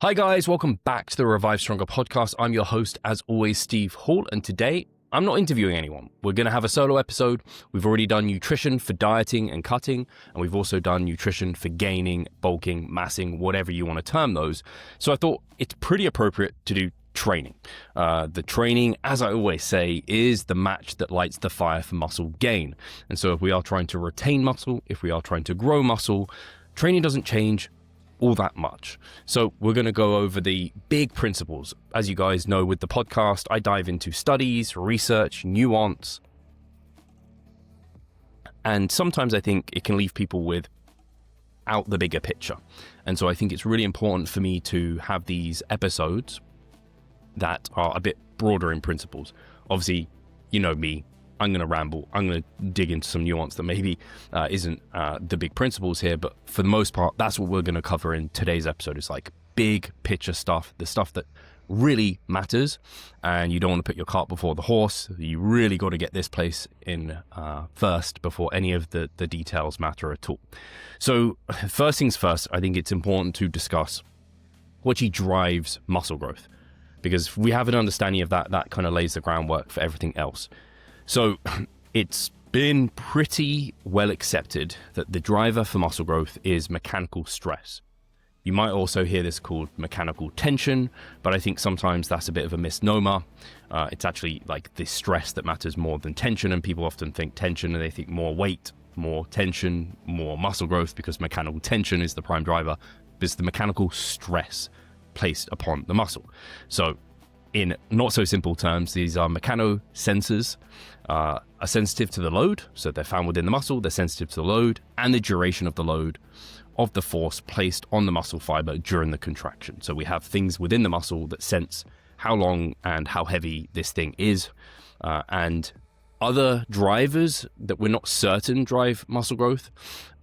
Hi guys, welcome back to the Revive Stronger podcast. I'm your host, as always, Steve Hall, and today I'm not interviewing anyone. We're going to have a solo episode. We've already done nutrition for dieting and cutting, and we've also done nutrition for gaining, bulking, massing, whatever you want to term those. So I thought it's pretty appropriate to do training. The training, as I always say, is the match that lights the fire for muscle gain. And so if we are trying to retain muscle, if we are trying to grow muscle, training doesn't change all that much. So we're going to go over the big principles. As you guys know, with the podcast, I dive into studies, research, nuance, and sometimes I think it can leave people without the bigger picture. And so I think it's really important for me to have these episodes that are a bit broader in principles. Obviously, you know me, I'm going to ramble. I'm going to dig into some nuance that maybe isn't the big principles here, but for the most part, that's what we're going to cover in today's episode. It's like big picture stuff, the stuff that really matters, and you don't want to put your cart before the horse. You really got to get this place in first before any of the details matter at all. So first things first, I think it's important to discuss what actually drives muscle growth, because if we have an understanding of that, that kind of lays the groundwork for everything else. So it's been pretty well accepted that the driver for muscle growth is mechanical stress. You might also hear this called mechanical tension, but I think sometimes that's a bit of a misnomer. It's actually like the stress that matters more than tension, and people often think tension and they think more weight, more tension, more muscle growth, because mechanical tension is the prime driver. It's the mechanical stress placed upon the muscle. So in not so simple terms, these are mechanosensors, are sensitive to the load. So they're found within the muscle, they're sensitive to the load and the duration of the load of the force placed on the muscle fiber during the contraction. So we have things within the muscle that sense how long and how heavy this thing is. And other drivers that we're not certain drive muscle growth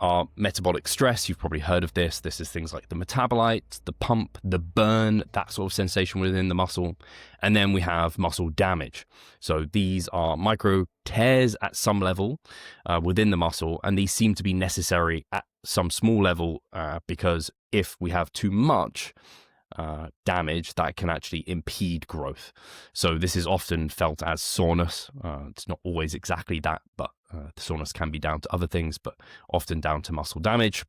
are metabolic stress. You've probably heard of this. This is things like the metabolites, the pump, the burn, that sort of sensation within the muscle. And then we have muscle damage. So these are micro tears at some level within the muscle, and these seem to be necessary at some small level because if we have too much damage, that can actually impede growth. So this is often felt as soreness. It's not always exactly that, but the soreness can be down to other things, but often down to muscle damage.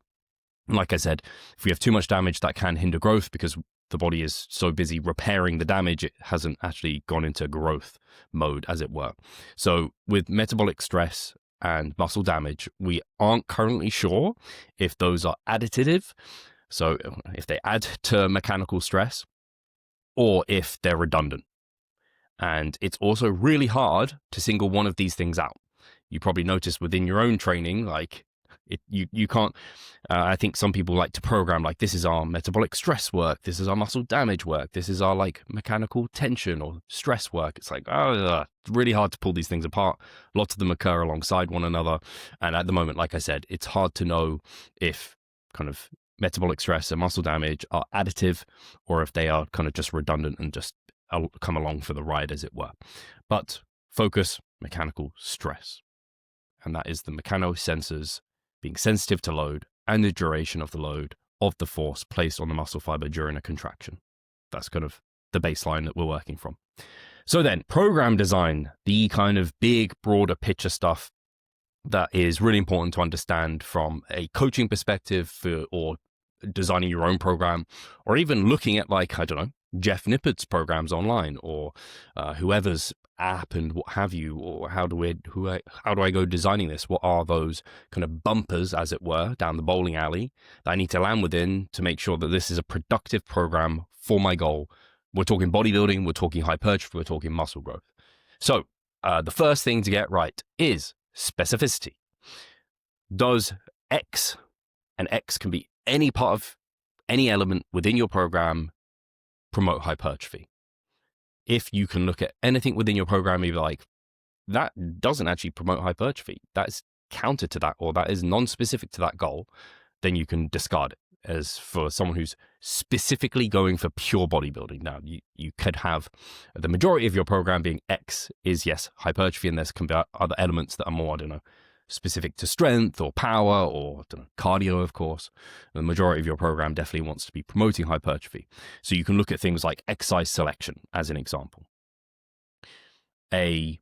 And like I said, if we have too much damage, that can hinder growth because the body is so busy repairing the damage, it hasn't actually gone into growth mode, as it were. So with metabolic stress and muscle damage, we aren't currently sure if those are additive, so if they add to mechanical stress, or if they're redundant. And it's also really hard to single one of these things out. You probably noticed within your own training, like you can't, I think some people like to program like, this is our metabolic stress work, this is our muscle damage work, this is our like mechanical tension or stress work. It's like, it's really hard to pull these things apart. Lots of them occur alongside one another. And at the moment, like I said, it's hard to know if kind of metabolic stress and muscle damage are additive or if they are kind of just redundant and just come along for the ride, as it were. But focus mechanical stress. And that is the mechanosensors being sensitive to load and the duration of the load of the force placed on the muscle fiber during a contraction. That's kind of the baseline that we're working from. So then program design, the kind of big, broader picture stuff that is really important to understand from a coaching perspective or designing your own program, or even looking at like, I don't know, Jeff Nippard's programs online or whoever's app and what have you, or how do I go designing this? What are those kind of bumpers, as it were, down the bowling alley that I need to land within to make sure that this is a productive program for my goal? We're talking bodybuilding, we're talking hypertrophy, we're talking muscle growth. So the first thing to get right is specificity. Does X, and X can be any part of any element within your program, promote hypertrophy? If you can look at anything within your program, you're like, that doesn't actually promote hypertrophy, that's counter to that, or that is non-specific to that goal, then you can discard it. As for someone who's specifically going for pure bodybuilding, now you could have the majority of your program being X is, yes, hypertrophy, and there's can be other elements that are more, I don't know, specific to strength or power or cardio, of course. The majority of your program definitely wants to be promoting hypertrophy. So you can look at things like exercise selection as an example. The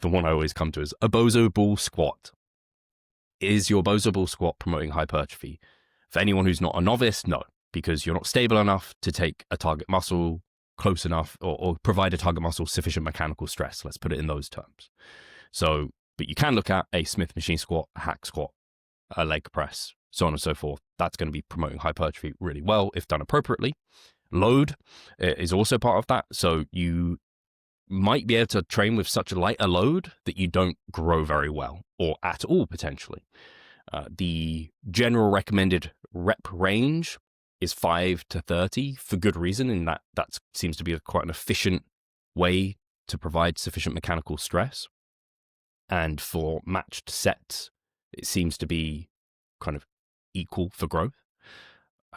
one I always come to is a bozo ball squat. Is your bozo ball squat promoting hypertrophy? For anyone who's not a novice, no, because you're not stable enough to take a target muscle close enough or provide a target muscle sufficient mechanical stress. Let's put it in those terms. So, but you can look at a Smith machine squat, a hack squat, a leg press, so on and so forth. That's going to be promoting hypertrophy really well if done appropriately. Load is also part of that. So you might be able to train with such a lighter load that you don't grow very well or at all potentially. The general recommended rep range is 5 to 30 for good reason, in that seems to be quite an efficient way to provide sufficient mechanical stress. And for matched sets, it seems to be kind of equal for growth.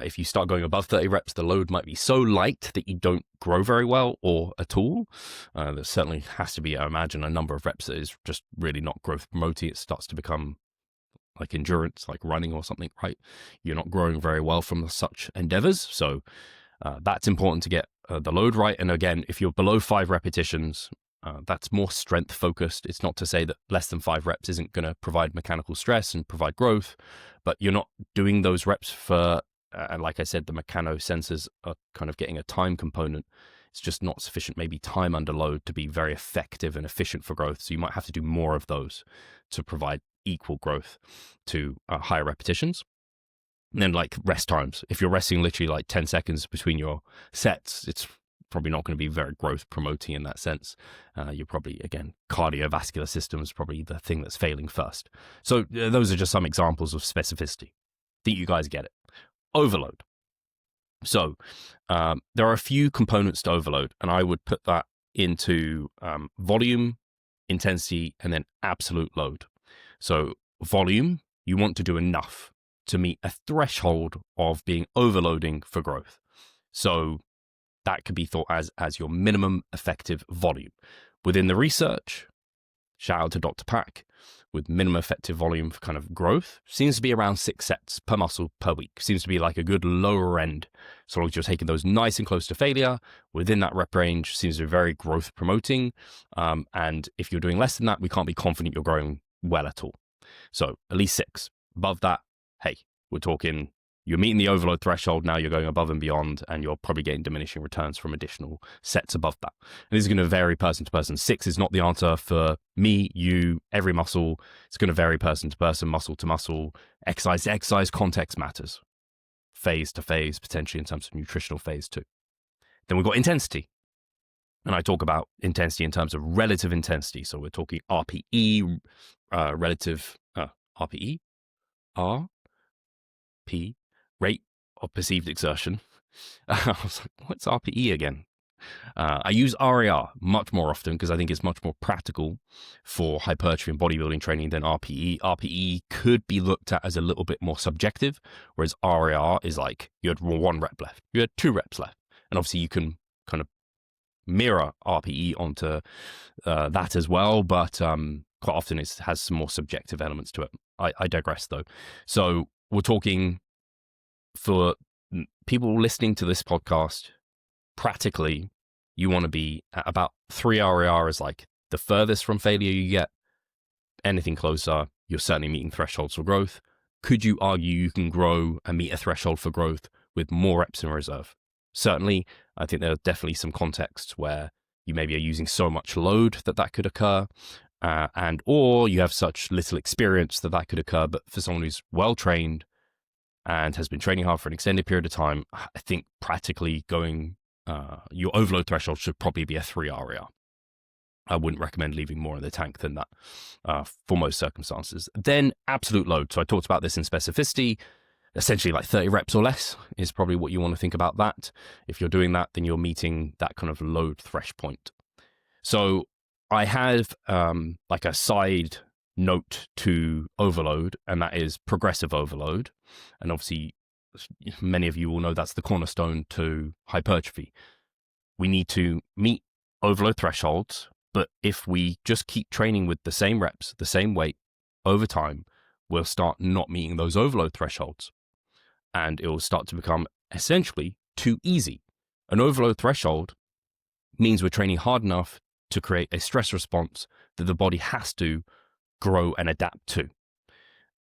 If you start going above 30 reps, the load might be so light that you don't grow very well or at all. There certainly has to be, I imagine, a number of reps that is just really not growth promoting. It starts to become like endurance, like running or something, right? You're not growing very well from such endeavors. So that's important to get the load right. And again, if you're below 5 repetitions, that's more strength focused. It's not to say that less than 5 reps isn't going to provide mechanical stress and provide growth, but you're not doing those reps for, and like I said, the mechanosensors are kind of getting a time component. It's just not sufficient, maybe time under load to be very effective and efficient for growth. So you might have to do more of those to provide equal growth to higher repetitions. And then like rest times, if you're resting literally like 10 seconds between your sets, it's probably not going to be very growth promoting in that sense. You're probably, again, cardiovascular system is probably the thing that's failing first. So those are just some examples of specificity. I think you guys get it. Overload. So there are a few components to overload, and I would put that into volume, intensity, and then absolute load. So volume, you want to do enough to meet a threshold of being overloading for growth. So that could be thought as your minimum effective volume. Within the research, shout out to Dr. Pack, with minimum effective volume for kind of growth, seems to be around 6 sets per muscle per week. Seems to be like a good lower end. So long as you're taking those nice and close to failure, within that rep range, seems to be very growth promoting. And if you're doing less than that, we can't be confident you're growing well at all. So at least 6. Above that, hey, we're talking, you're meeting the overload threshold, now you're going above and beyond, and you're probably getting diminishing returns from additional sets above that. And this is going to vary person to person. 6 is not the answer for me, you, every muscle. It's going to vary person to person, muscle to muscle. Exercise to exercise, context matters. Phase to phase, potentially in terms of nutritional phase too. Then we've got intensity. And I talk about intensity in terms of relative intensity. So we're talking RPE, relative RPE, RP, rate of perceived exertion. I was like, what's RPE again? I use RAR much more often because I think it's much more practical for hypertrophy and bodybuilding training than RPE. RPE could be looked at as a little bit more subjective, whereas RAR is like you had 1 rep left, you had 2 reps left. And obviously you can kind of mirror RPE onto that as well, but quite often it has some more subjective elements to it. I digress though. So we're talking, for people listening to this podcast, practically you want to be at about 3 RAR is like the furthest from failure you get. Anything closer, you're certainly meeting thresholds for growth. Could you argue you can grow and meet a threshold for growth with more reps in reserve? Certainly, I think there are definitely some contexts where you maybe are using so much load that could occur, and or you have such little experience that could occur. But for someone who's well trained and has been training hard for an extended period of time, I think practically going, your overload threshold should probably be a 3 RAR. I wouldn't recommend leaving more in the tank than that for most circumstances. Then absolute load. So I talked about this in specificity. Essentially like 30 reps or less is probably what you want to think about that. If you're doing that, then you're meeting that kind of load thresh point. So I have like a side note to overload, and that is progressive overload. And obviously, many of you will know that's the cornerstone to hypertrophy. We need to meet overload thresholds, but if we just keep training with the same reps, the same weight, over time, we'll start not meeting those overload thresholds. And it will start to become essentially too easy. An overload threshold means we're training hard enough to create a stress response that the body has to grow and adapt to.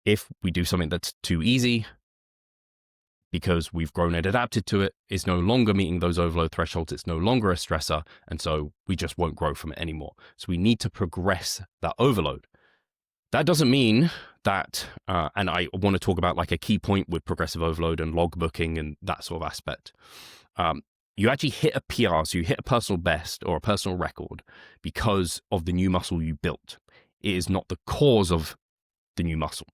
If we do something that's too easy, because we've grown and adapted to it, it's no longer meeting those overload thresholds, it's no longer a stressor, and so we just won't grow from it anymore. So we need to progress that overload. That doesn't mean that, and I want to talk about like a key point with progressive overload and log booking and that sort of aspect. You actually hit a PR, so you hit a personal best or a personal record because of the new muscle you built. It is not the cause of the new muscle.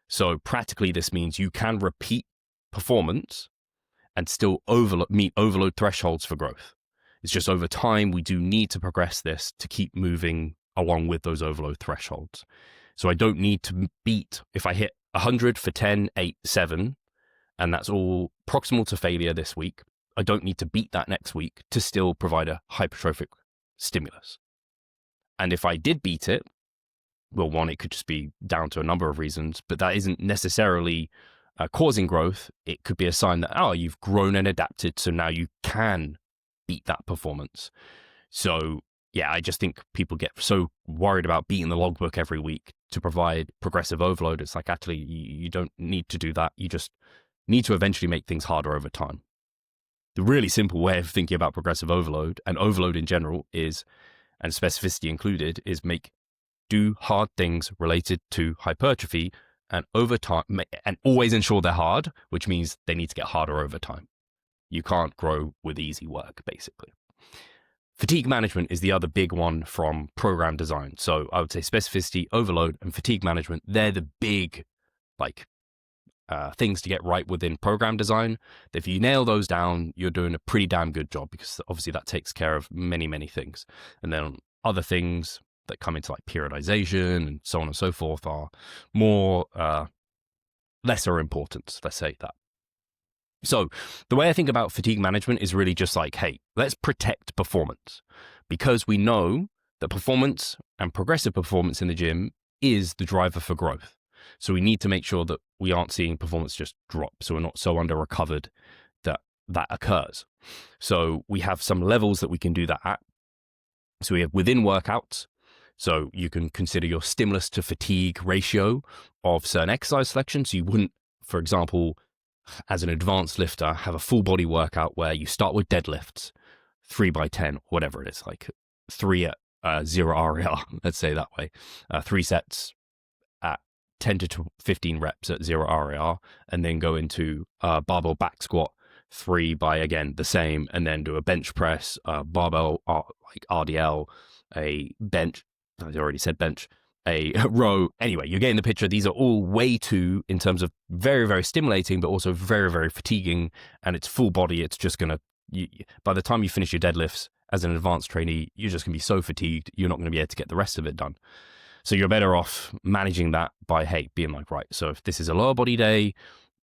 So practically this means you can repeat performance and still meet overload thresholds for growth. It's just over time, we do need to progress this to keep moving along with those overload thresholds. So I don't need to beat, if I hit 100 for 10, 8, 7, and that's all proximal to failure this week, I don't need to beat that next week to still provide a hypertrophic stimulus. And if I did beat it, well, one, it could just be down to a number of reasons, but that isn't necessarily causing growth. It could be a sign that, oh, you've grown and adapted, so now you can beat that performance. So yeah, I just think people get so worried about beating the logbook every week to provide progressive overload. It's like, actually, you don't need to do that. You just need to eventually make things harder over time. The really simple way of thinking about progressive overload and overload in general is, and specificity included, is do hard things related to hypertrophy and over time, and always ensure they're hard, which means they need to get harder over time. You can't grow with easy work, basically. Fatigue management is the other big one from program design. So I would say specificity, overload, and fatigue management, they're the big things to get right within program design. If you nail those down, you're doing a pretty damn good job, because obviously that takes care of many, many things. And then other things that come into like periodization and so on and so forth are more lesser importance, let's say that. So the way I think about fatigue management is really just like, hey, let's protect performance, because we know that performance and progressive performance in the gym is the driver for growth. So we need to make sure that we aren't seeing performance just drop, so we're not so under recovered that occurs. So we have some levels that we can do that at. So we have within workouts. So you can consider your stimulus to fatigue ratio of certain exercise selections. So you wouldn't, for example, as an advanced lifter, have a full body workout where you start with deadlifts, 3x10, whatever it is, like 3 at 0 RER, let's say that way, 3 sets at 10 to 15 reps at 0 RER, and then go into barbell back squat, 3 by, again, the same, and then do a bench press, barbell, like RDL, a bench, I already said bench, a row. Anyway, you're getting the picture. These are all way too, in terms of very, very stimulating, but also very, very fatiguing. And it's full body. It's just going to, by the time you finish your deadlifts as an advanced trainee, you're just going to be so fatigued, you're not going to be able to get the rest of it done. So you're better off managing that by, hey, being like, right, so if this is a lower body day,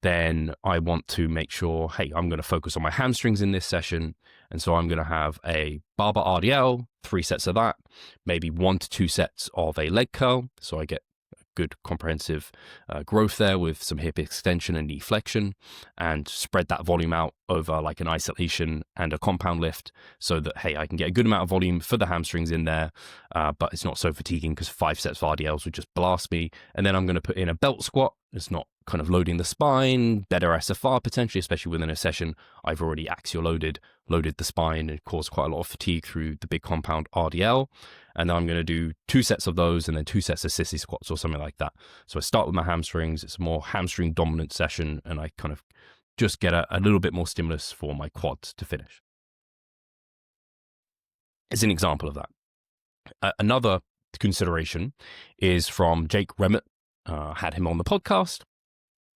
then I want to make sure, hey, I'm going to focus on my hamstrings in this session. And so I'm going to have a barbell RDL, 3 sets of that, maybe 1 to 2 sets of a leg curl. So I get good comprehensive growth there with some hip extension and knee flexion, and spread that volume out over like an isolation and a compound lift, so that, hey, I can get a good amount of volume for the hamstrings in there, but it's not so fatiguing, because 5 sets of RDLs would just blast me. And then I'm going to put in a belt squat. It's not kind of loading the spine, better SFR potentially, especially within a session. I've already axial loaded the spine and caused quite a lot of fatigue through the big compound RDL. And then I'm going to do 2 sets of those and then 2 sets of sissy squats or something like that. So I start with my hamstrings. It's a more hamstring dominant session, and I kind of just get a little bit more stimulus for my quads to finish. It's an example of that. Another consideration is from Jake Remmett. Had him on the podcast.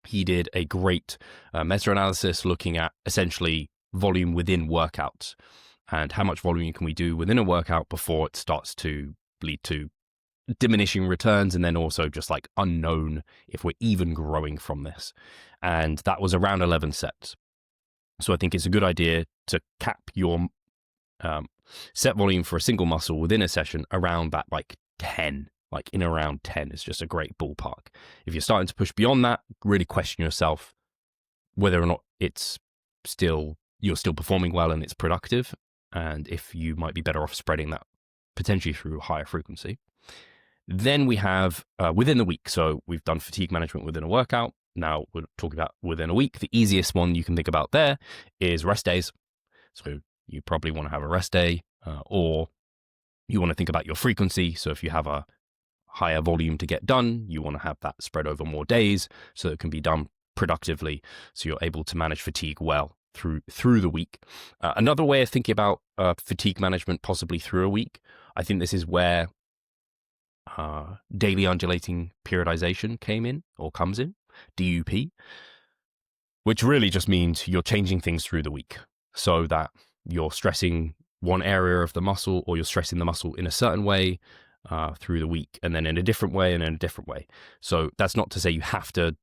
He did a great meta-analysis looking at essentially volume within workouts, and how much volume can we do within a workout before it starts to lead to diminishing returns, and then also just like unknown if we're even growing from this. And that was around 11 sets. So I think it's a good idea to cap your set volume for a single muscle within a session around that like 10 like in around 10 is just a great ballpark. If you're starting to push beyond that, really question yourself whether or not you're still performing well and it's productive, and if you might be better off spreading that potentially through higher frequency. Then we have within the week. So we've done fatigue management within a workout. Now we're talking about within a week. The easiest one you can think about there is rest days. So you probably want to have a rest day, or you want to think about your frequency. So if you have a higher volume to get done, you want to have that spread over more days so it can be done productively, so you're able to manage fatigue well through the week. Another way of thinking about fatigue management possibly through a week, I think this is where daily undulating periodization comes in, DUP, which really just means you're changing things through the week so that you're stressing one area of the muscle, or you're stressing the muscle in a certain way through the week, and then in a different way and in a different way. So that's not to say you have to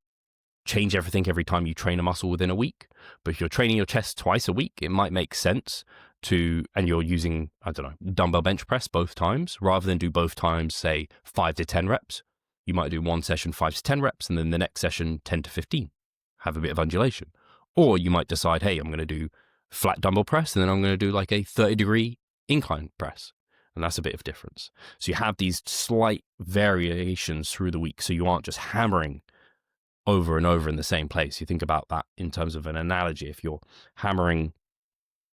change everything every time you train a muscle within a week, but if you're training your chest twice a week, it might make sense and you're using, I don't know, dumbbell bench press both times, rather than do both times, say 5 to 10 reps. You might do one session 5 to 10 reps and then the next session 10 to 15, have a bit of undulation. Or you might decide, hey, I'm going to do flat dumbbell press and then I'm going to do like a 30-degree incline press. And that's a bit of difference. So you have these slight variations through the week, so you aren't just hammering over and over in the same place. You think about that in terms of an analogy. If you're hammering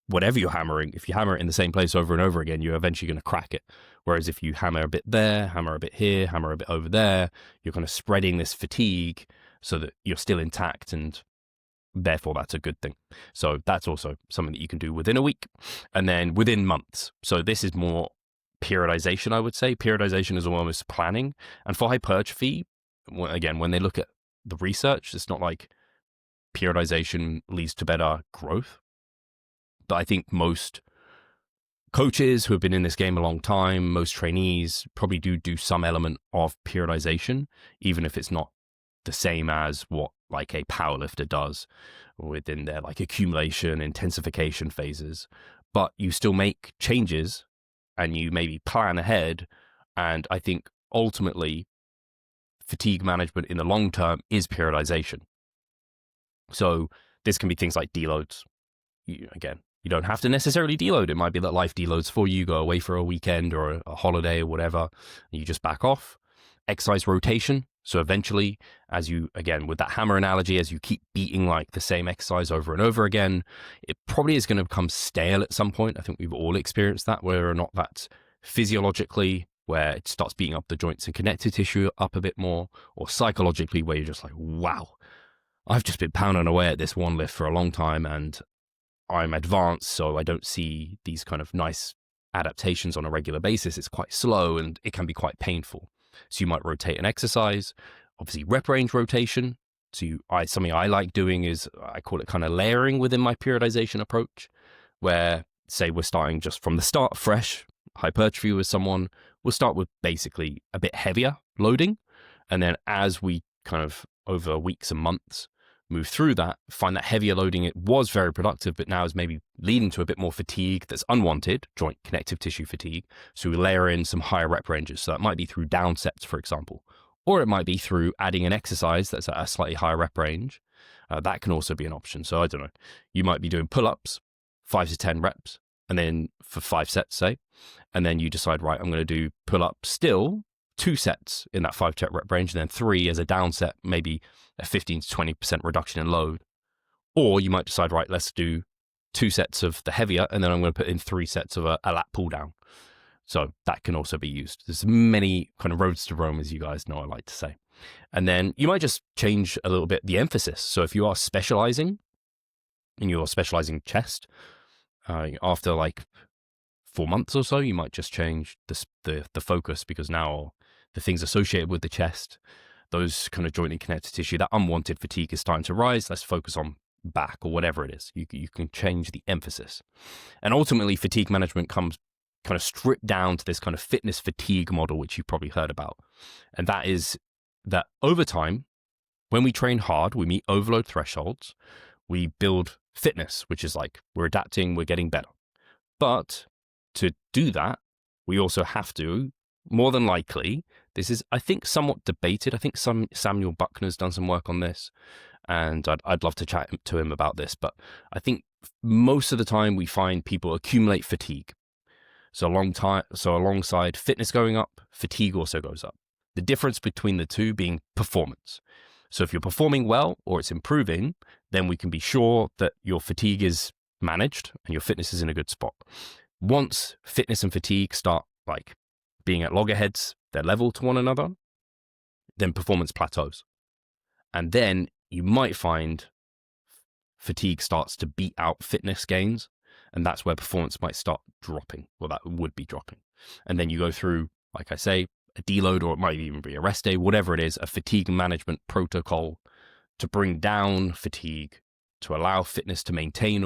whatever you're hammering, if you hammer it in the same place over and over again, you're eventually going to crack it. Whereas if you hammer a bit there, hammer a bit here, hammer a bit over there, you're kind of spreading this fatigue so that you're still intact, and therefore that's a good thing. So that's also something that you can do within a week. And then within months. So this is more periodization, I would say. Periodization is almost planning. And for hypertrophy, again, when they look at the research, it's not like periodization leads to better growth. But I think most coaches who have been in this game a long time, most trainees probably do some element of periodization, even if it's not the same as what like a powerlifter does within their like accumulation, intensification phases. But you still make changes and you maybe plan ahead. And I think ultimately fatigue management in the long term is periodization. So this can be things like deloads. You don't have to necessarily deload. It might be that life deloads for you, go away for a weekend or a holiday or whatever, and you just back off. Exercise rotation. So eventually, as you, again, with that hammer analogy, as you keep beating like the same exercise over and over again, it probably is going to become stale at some point. I think we've all experienced that, whether or not that's physiologically, where it starts beating up the joints and connective tissue up a bit more, or psychologically, where you're just like, wow, I've just been pounding away at this one lift for a long time and I'm advanced, so I don't see these kind of nice adaptations on a regular basis. It's quite slow and it can be quite painful. So you might rotate an exercise, obviously rep range rotation. So something I like doing is, I call it kind of layering within my periodization approach, where say we're starting just from the start fresh, hypertrophy with someone, we'll start with basically a bit heavier loading. And then as we kind of over weeks and months move through that, find that heavier loading, it was very productive, but now is maybe leading to a bit more fatigue that's unwanted, joint connective tissue fatigue. So we layer in some higher rep ranges. So that might be through down sets, for example, or it might be through adding an exercise that's at a slightly higher rep range. That can also be an option. So I don't know, you might be doing pull-ups, 5 to 10 reps, and then for 5 sets, say, and then you decide, right, I'm going to do pull-ups still, 2 sets in that 5 to 10 rep range, and then 3 as a down set, maybe a 15 to 20% reduction in load. Or you might decide, right, let's do 2 sets of the heavier, and then I'm going to put in 3 sets of a lat pull down. So that can also be used. There's many kind of roads to Rome, as you guys know I like to say. And then you might just change a little bit the emphasis. So if you are specializing, and you're specializing chest, after like 4 months or so, you might just change the focus, because now the things associated with the chest, those kind of joint and connective tissue, that unwanted fatigue is starting to rise. Let's focus on back or whatever it is. You can change the emphasis. And ultimately, fatigue management comes kind of stripped down to this kind of fitness fatigue model, which you've probably heard about. And that is that over time, when we train hard, we meet overload thresholds, we build fitness, which is like we're adapting, we're getting better. But to do that, we also have to more than likely, this is, I think, somewhat debated. I think Samuel Buckner's done some work on this, and I'd love to chat to him about this. But I think most of the time we find people accumulate fatigue. So alongside fitness going up, fatigue also goes up. The difference between the two being performance. So if you're performing well or it's improving, then we can be sure that your fatigue is managed and your fitness is in a good spot. Once fitness and fatigue start like being at loggerheads, they're level to one another, then performance plateaus. And then you might find fatigue starts to beat out fitness gains, and that's where performance might start dropping. Well, that would be dropping. And then you go through, like I say, a deload, or it might even be a rest day, whatever it is, a fatigue management protocol to bring down fatigue, to allow fitness to maintain,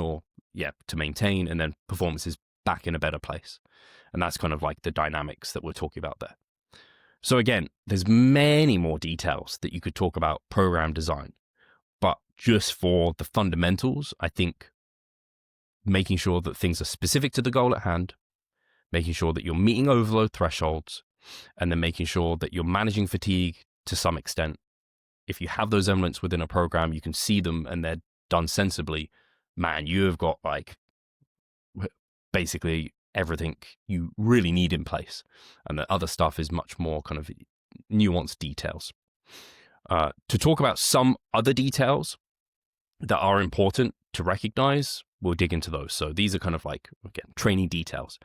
and then performance is back in a better place. And that's kind of like the dynamics that we're talking about there. So again, there's many more details that you could talk about program design, but just for the fundamentals, I think making sure that things are specific to the goal at hand, making sure that you're meeting overload thresholds, and then making sure that you're managing fatigue to some extent. If you have those elements within a program, you can see them and they're done sensibly, man, you have got like basically everything you really need in place. And the other stuff is much more kind of nuanced details. To talk about some other details that are important to recognize, we'll dig into those. So these are kind of like, again, training details.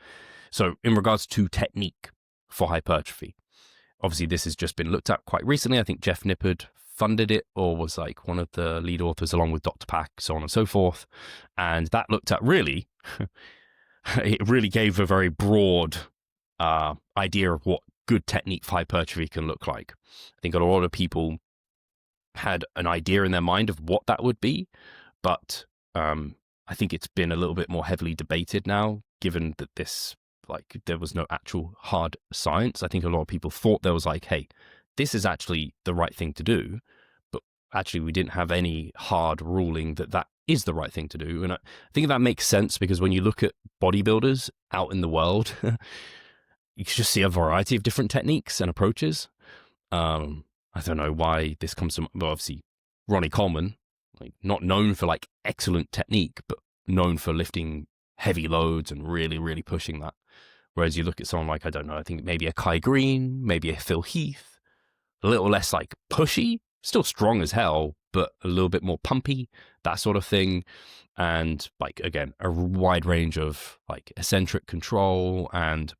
So in regards to technique for hypertrophy, obviously this has just been looked at quite recently. I think Jeff Nippard funded it or was like one of the lead authors along with Dr. Pack, so on and so forth. And that looked at really, it really gave a very broad idea of what good technique for hypertrophy can look like. I think a lot of people had an idea in their mind of what that would be, but I think it's been a little bit more heavily debated now, given that there was no actual hard science. I think a lot of people thought there was like, hey, this is actually the right thing to do, but actually we didn't have any hard ruling that is the right thing to do. And I think that makes sense because when you look at bodybuilders out in the world, you can just see a variety of different techniques and approaches. I don't know why this comes from, well, obviously Ronnie Coleman, like not known for like excellent technique, but known for lifting heavy loads and really, really pushing that. Whereas you look at someone like, I don't know, I think maybe a Kai Green, maybe a Phil Heath, a little less like pushy, still strong as hell, but a little bit more pumpy, that sort of thing. And like, again, a wide range of like eccentric control and,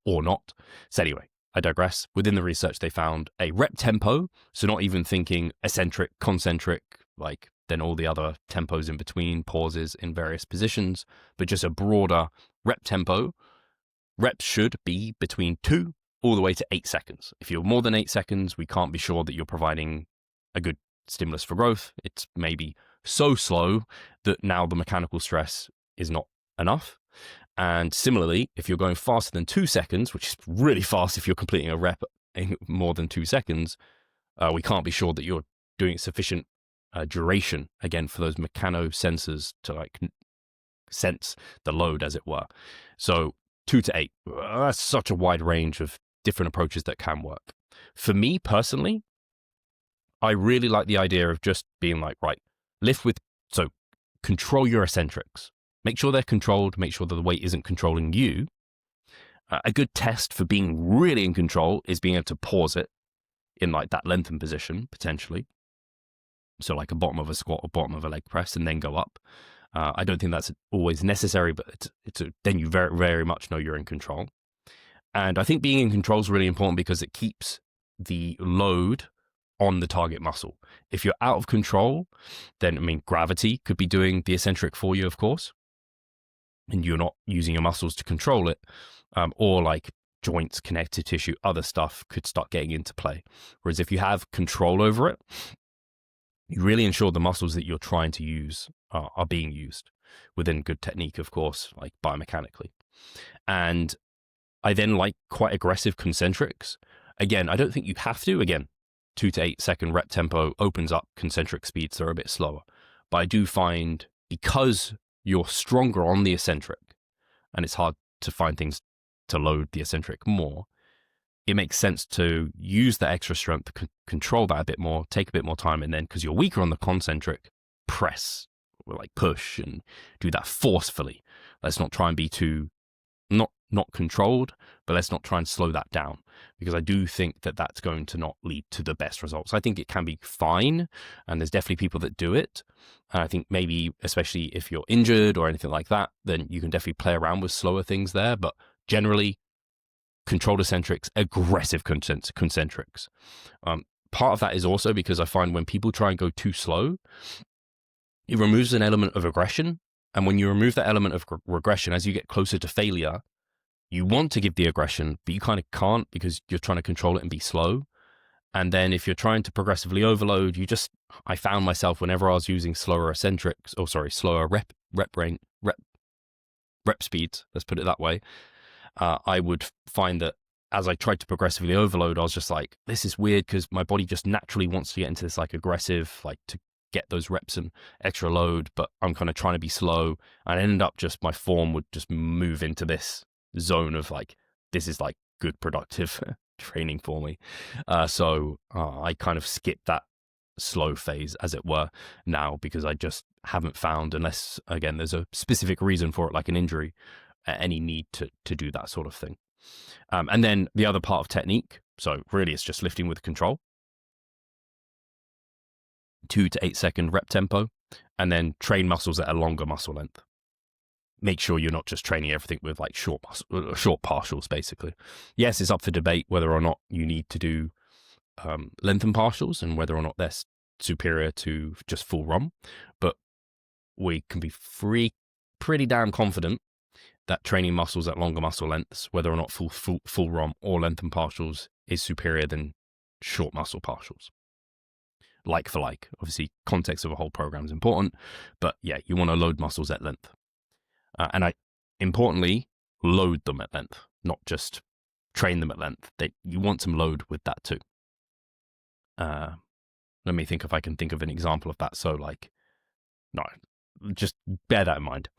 or not. So anyway, I digress. Within the research, they found a rep tempo. So not even thinking eccentric, concentric, like then all the other tempos in between, pauses in various positions, but just a broader rep tempo. Reps should be between 2 all the way to 8 seconds. If you're more than 8 seconds, we can't be sure that you're providing a good stimulus for growth. It's maybe so slow that now the mechanical stress is not enough. And similarly, if you're going faster than 2 seconds, which is really fast if you're completing a rep in more than 2 seconds, we can't be sure that you're doing sufficient duration, again, for those mechanosensors to like sense the load, as it were. So 2 to 8, that's such a wide range of different approaches that can work. For me personally, I really like the idea of just being like, right, so control your eccentrics. Make sure they're controlled, make sure that the weight isn't controlling you. A good test for being really in control is being able to pause it in like that lengthened position, potentially. So like a bottom of a squat or bottom of a leg press and then go up. I don't think that's always necessary, but then you very, very much know you're in control. And I think being in control is really important because it keeps the load on the target muscle. If you're out of control, then, I mean, gravity could be doing the eccentric for you, of course, and you're not using your muscles to control it, or like joints, connective tissue, other stuff could start getting into play. Whereas if you have control over it, you really ensure the muscles that you're trying to use are being used within good technique, of course, like biomechanically. And I then like quite aggressive concentrics. Again, I don't think you have to. Again, 2 to 8 second rep tempo opens up concentric speeds that are a bit slower. But I do find because you're stronger on the eccentric, and it's hard to find things to load the eccentric more, it makes sense to use the extra strength to control that a bit more, take a bit more time, and then, because you're weaker on the concentric, press, or like push, and do that forcefully. Let's not try and be too not controlled, but let's not try and slow that down, because I do think that that's going to not lead to the best results. I think it can be fine, and there's definitely people that do it. And I think maybe, especially if you're injured or anything like that, then you can definitely play around with slower things there. But generally, controlled eccentrics, aggressive concentrics. Part of that is also because I find when people try and go too slow, it removes an element of aggression. And when you remove that element of regression, as you get closer to failure, you want to give the aggression, but you kind of can't because you're trying to control it and be slow. And then if you're trying to progressively overload, I found myself whenever I was using slower eccentrics, slower rep speeds, let's put it that way, I would find that as I tried to progressively overload, I was just like, this is weird, because my body just naturally wants to get into this like aggressive, like to get those reps and extra load, but I'm kind of trying to be slow. And I ended up just, my form would just move into this zone of like, this is like good productive training for me. So I kind of skipped that slow phase, as it were, now, because I just haven't found, unless again there's a specific reason for it, like an injury, any need to do that sort of thing. And then the other part of technique, so really it's just lifting with control, 2 to 8 second rep tempo, and then train muscles at a longer muscle length. Make sure you're not just training everything with like short partials, basically. Yes, it's up for debate whether or not you need to do lengthen partials and whether or not they're superior to just full ROM, but we can be pretty damn confident that training muscles at longer muscle lengths, whether or not full ROM or lengthen partials, is superior than short muscle partials. Like for like, obviously context of a whole program is important, but yeah, you want to load muscles at length. And importantly, load them at length, not just train them at length. You want some load with that too. Let me think if I can think of an example of that. So like, no, just bear that in mind.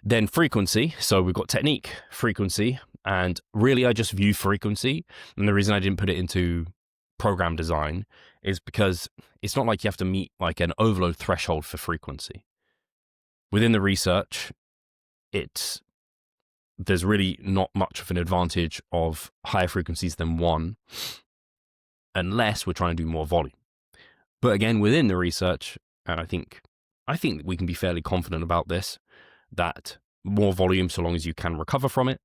Then frequency. So we've got technique, frequency, and really I just view frequency. And the reason I didn't put it into program design is because it's not like you have to meet like an overload threshold for frequency. Within the research, there's really not much of an advantage of higher frequencies than 1, unless we're trying to do more volume. But again, within the research, and I think we can be fairly confident about this, that more volume, so long as you can recover from it,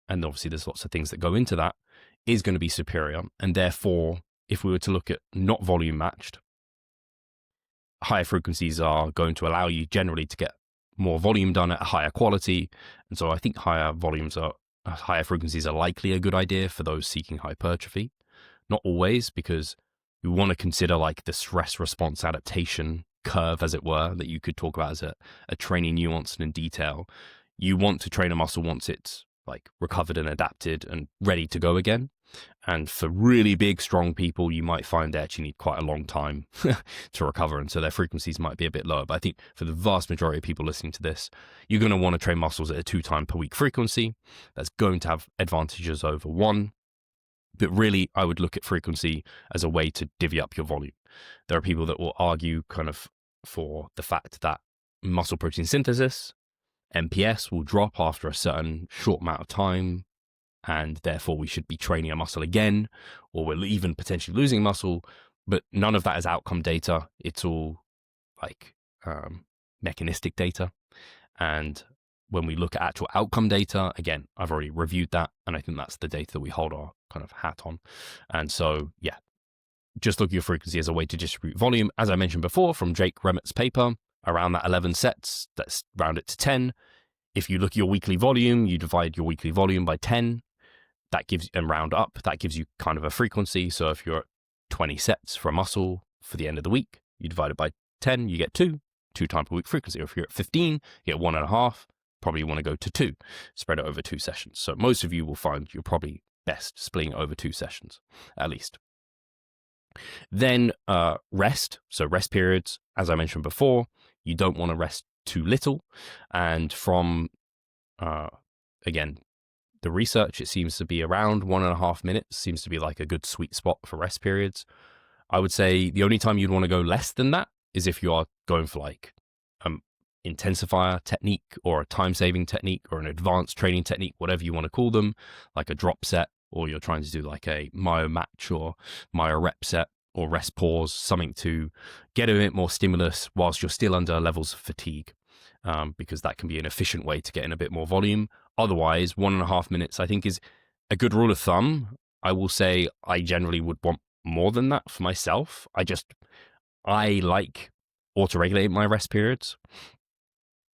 and obviously there's lots of things that go into that, is going to be superior. And therefore, if we were to look at not volume matched, higher frequencies are going to allow you generally to get more volume done at a higher quality. And so I think higher frequencies are likely a good idea for those seeking hypertrophy. Not always, because we want to consider like the stress response adaptation curve, as it were, that you could talk about as a training nuance and in detail. You want to train a muscle once it's like recovered and adapted and ready to go again. And for really big, strong people, you might find they actually need quite a long time to recover. And so their frequencies might be a bit lower. But I think for the vast majority of people listening to this, you're going to want to train muscles at a 2 times per week frequency. That's going to have advantages over 1. But really, I would look at frequency as a way to divvy up your volume. There are people that will argue kind of for the fact that muscle protein synthesis, MPS, will drop after a certain short amount of time, and therefore we should be training a muscle again, or we're even potentially losing muscle. But none of that is outcome data. It's all like mechanistic data. And when we look at actual outcome data, again, I've already reviewed that, and I think that's the data that we hold our kind of hat on. And so, yeah, just look at your frequency as a way to distribute volume. As I mentioned before, from Jake Remet's paper, around that 11 sets, let's round it to 10. If you look at your weekly volume, you divide your weekly volume by 10. That gives, and round up, that gives you kind of a frequency. So if you're at 20 sets for a muscle for the end of the week, you divide it by 10, you get 2 times per week frequency. Or if you're at 15, you get 1.5. Probably want to go to 2, spread it over 2 sessions. So most of you will find you're probably best splitting it over 2 sessions, at least. Then rest. So rest periods, as I mentioned before, you don't want to rest too little. And from, again, the research, it seems to be around 1.5 minutes, seems to be like a good sweet spot for rest periods. I would say the only time you'd want to go less than that is if you are going for like intensifier technique or a time-saving technique or an advanced training technique, whatever you want to call them, like a drop set, or you're trying to do like a myo match or myo rep set or rest pause, something to get a bit more stimulus whilst you're still under levels of fatigue, because that can be an efficient way to get in a bit more volume. Otherwise, 1.5 minutes, I think, is a good rule of thumb. I will say I generally would want more than that for myself. I like auto-regulating my rest periods.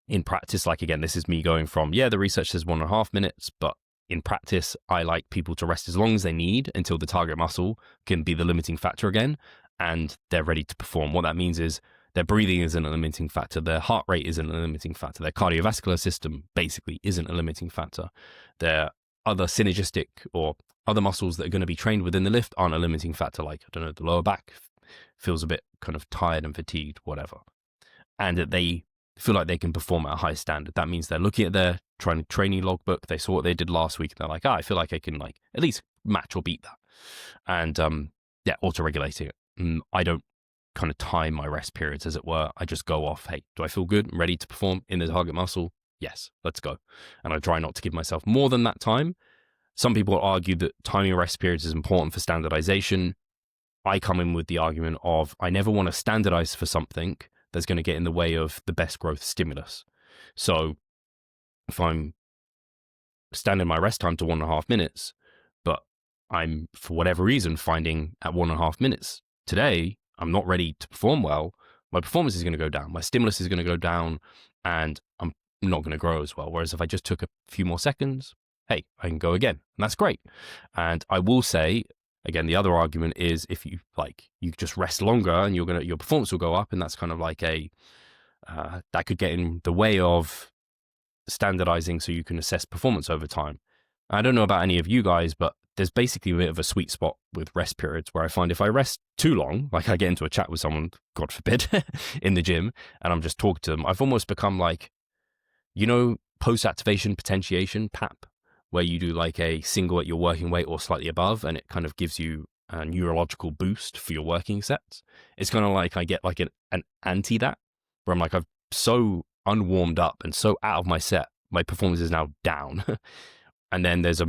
In practice, like, again, this is me going from, the research says 1.5 minutes, but in practice, I like people to rest as long as they need until the target muscle can be the limiting factor again, and they're ready to perform. What that means is their breathing isn't a limiting factor, their heart rate isn't a limiting factor, their cardiovascular system basically isn't a limiting factor, their other synergistic or other muscles that are going to be trained within the lift aren't a limiting factor, like, I don't know, the lower back feels a bit kind of tired and fatigued, whatever, and that they feel like they can perform at a high standard. That means they're looking at their training logbook, they saw what they did last week, and they're like, I feel like I can like at least match or beat that. And auto-regulating it. I don't kind of time my rest periods, as it were. I just go off, hey, do I feel good? I'm ready to perform in the target muscle? Yes, let's go. And I try not to give myself more than that time. Some people argue that timing rest periods is important for standardization. I come in with the argument of I never want to standardize for something that's going to get in the way of the best growth stimulus. So if I'm standing my rest time to 1.5 minutes, but I'm, for whatever reason, finding at 1.5 minutes today, I'm not ready to perform well, my performance is going to go down, my stimulus is going to go down, and I'm not going to grow as well. Whereas if I just took a few more seconds, hey, I can go again, and that's great. And I will say, again, the other argument is if you just rest longer and your performance will go up, and that's kind of like that could get in the way of standardizing so you can assess performance over time. I don't know about any of you guys, but there's basically a bit of a sweet spot with rest periods where I find if I rest too long, like I get into a chat with someone, God forbid, in the gym, and I'm just talking to them, I've almost become like, post-activation potentiation, PAP, where you do like a single at your working weight or slightly above, and it kind of gives you a neurological boost for your working sets. It's kind of like I get like an anti that, where I'm like, I've so unwarmed up and so out of my set, my performance is now down. And then there's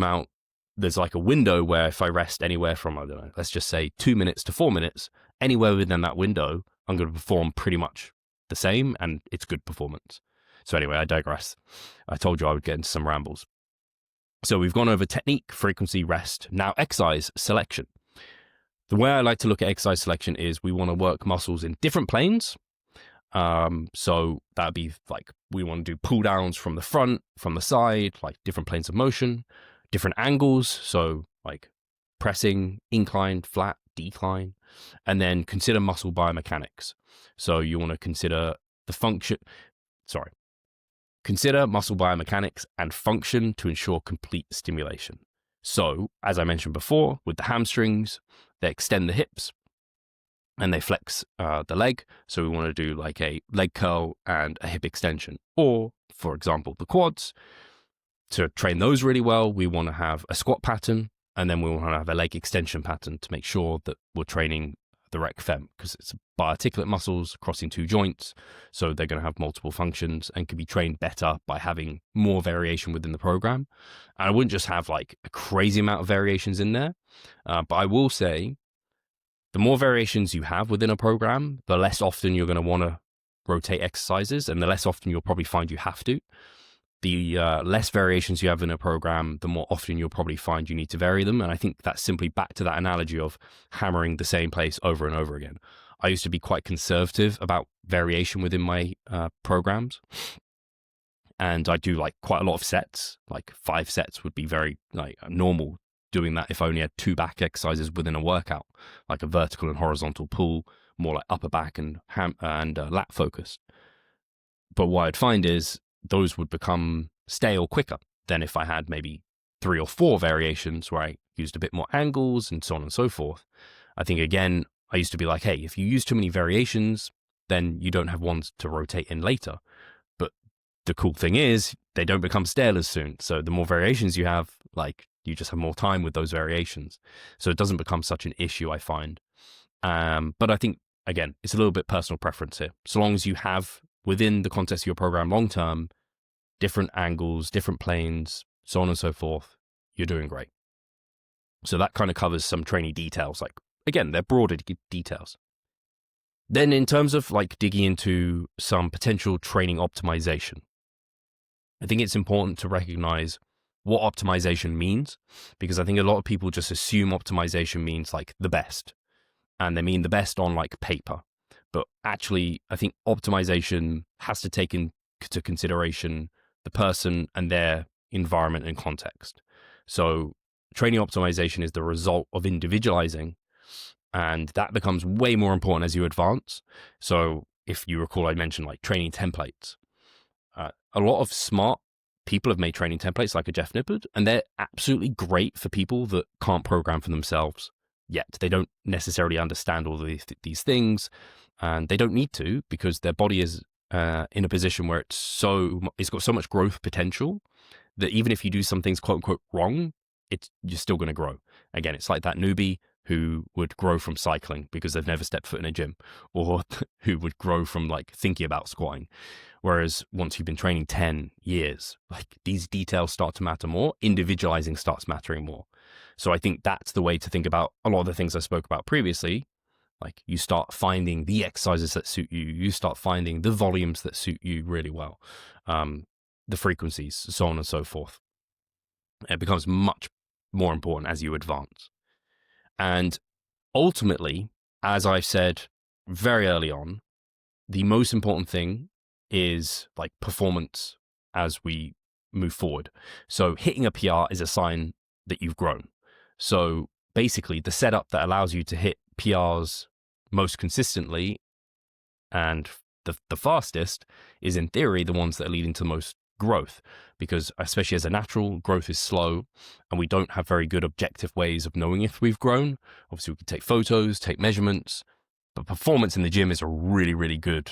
like a window where if I rest anywhere from, I don't know, let's just say 2 minutes to 4 minutes, anywhere within that window, I'm going to perform pretty much the same, and it's good performance. So anyway, I digress. I told you I would get into some rambles. So we've gone over technique, frequency, rest. Now exercise selection. The way I like to look at exercise selection is we want to work muscles in different planes. So that'd be like, we want to do pull downs from the front, from the side, like different planes of motion, different angles. So like pressing, incline, flat, decline, and then consider muscle biomechanics. So you want to consider consider muscle biomechanics and function to ensure complete stimulation. So as I mentioned before, with the hamstrings, they extend the hips and they flex the leg. So we want to do like a leg curl and a hip extension. Or, for example, the quads. To train those really well, we want to have a squat pattern, and then we want to have a leg extension pattern to make sure that we're training the rec fem, because it's biarticulate muscles crossing two joints. So they're going to have multiple functions and can be trained better by having more variation within the program. And I wouldn't just have like a crazy amount of variations in there. But I will say, the more variations you have within a program, the less often you're going to want to rotate exercises, and the less often you'll probably find you have to. The less variations you have in a program, the more often you'll probably find you need to vary them. And I think that's simply back to that analogy of hammering the same place over and over again. I used to be quite conservative about variation within my programs. And I do like quite a lot of sets, like 5 sets would be very like normal doing that if I only had 2 back exercises within a workout, like a vertical and horizontal pull, more like upper back and lat focused. But what I'd find is those would become stale quicker than if I had maybe 3 or 4 variations where I used a bit more angles and so on and so forth. I think, again, I used to be like, hey, if you use too many variations, then you don't have ones to rotate in later. But the cool thing is they don't become stale as soon. So the more variations you have, like, you just have more time with those variations. So it doesn't become such an issue, I find. But I think, again, it's a little bit personal preference here. So long as you have, within the context of your program long term, different angles, different planes, so on and so forth, you're doing great. So that kind of covers some training details. Like, again, they're broader details. Then in terms of like digging into some potential training optimization, I think it's important to recognize what optimization means, because I think a lot of people just assume optimization means like the best, and they mean the best on like paper. But actually, I think optimization has to take into consideration the person and their environment and context. So training optimization is the result of individualizing, and that becomes way more important as you advance. So if you recall, I mentioned like training templates. A lot of smart people have made training templates like a Jeff Nippard, and they're absolutely great for people that can't program for themselves yet. They don't necessarily understand all of these things, and they don't need to, because their body is in a position where it's got so much growth potential that even if you do some things quote unquote wrong, you're still going to grow. Again, it's like that newbie who would grow from cycling because they've never stepped foot in a gym, or who would grow from like thinking about squatting. Whereas once you've been training 10 years, like these details start to matter more, individualizing starts mattering more. So I think that's the way to think about a lot of the things I spoke about previously. Like, you start finding the exercises that suit you, you start finding the volumes that suit you really well, the frequencies, so on and so forth. It becomes much more important as you advance. And ultimately, as I've said very early on, the most important thing is like performance as we move forward. So hitting a PR is a sign that you've grown. So basically, the setup that allows you to hit PRs most consistently and the fastest is, in theory, the ones that are leading to the most growth, because especially as a natural, growth is slow and we don't have very good objective ways of knowing if we've grown. Obviously, we can take photos, take measurements, but performance in the gym is a really, really good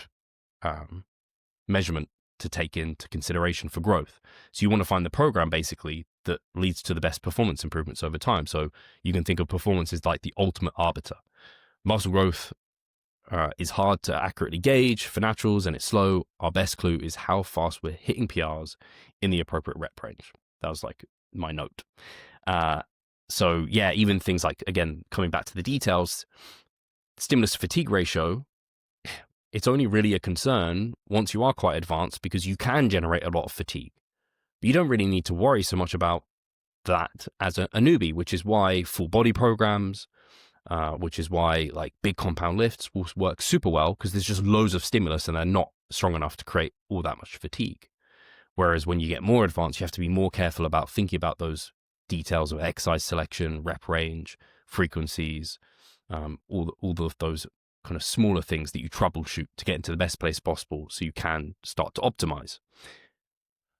measurement to take into consideration for growth. So you want to find the program basically that leads to the best performance improvements over time. So you can think of performance as like the ultimate arbiter. Muscle growth is hard to accurately gauge for naturals, and it's slow. Our best clue is how fast we're hitting PRs in the appropriate rep range. That was like my note. So yeah, even things like, again, coming back to the details, stimulus to fatigue ratio, it's only really a concern once you are quite advanced, because you can generate a lot of fatigue. But you don't really need to worry so much about that as a newbie, which is why full body programs, which is why like big compound lifts will work super well, because there's just loads of stimulus and they're not strong enough to create all that much fatigue. Whereas when you get more advanced, you have to be more careful about thinking about those details of exercise selection, rep range, frequencies, all of those kind of smaller things that you troubleshoot to get into the best place possible so you can start to optimize.